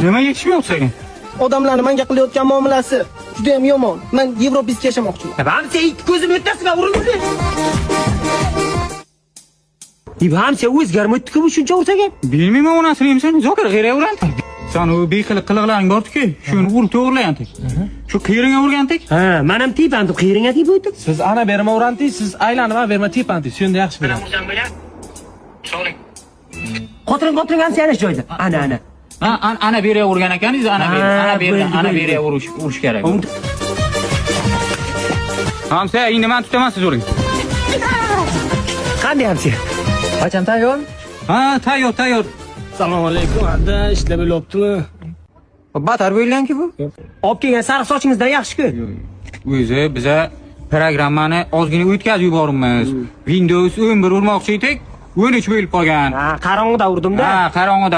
Nima yetishmayapti senga? Odamlarning menga qilayotgan muomalasi juda ham yomon. Men Yevropaga yashamoqchiman. Hamsa ikki ko'zim o'rtasiga urildi. Hamsa o'zgarmaydi-ku bu shuncha o'rtaga. Bilmayman onasini sen zokir g'ayraveradi. Sen o beqiliq qiliqlaring bor-ku, shuni urib to'g'rilayandik. Shu qiyringa urgandik. Ha, men ham tepamdi, qiyringa tep o'tdim. Siz ana bermaverandik, siz aylanib berma tepandik. Shunda yaxshi bilaman. So'ring. Qotiring ham sanash joyda. Ana. Ana beriga urgan ekaningiz, ana beriga urish kerak. Hamsa, endi men tutaman siz uring. Qanday hamsa? Qachon tayyor? Ha, tayyor. Assalomu alaykum. Anda ishlab bo'lyaptimi? Batar bo'lganki bu. Olib kelgan sariq sochingizdan yaxshi-ku. O'zi biza programmani ozgina o'tkazib yuboribmiz. Windows 11 urmoqchi edik, 13 bo'lib qolgan. Ha, qarong'ida urdim-da. Ha, qarong'ida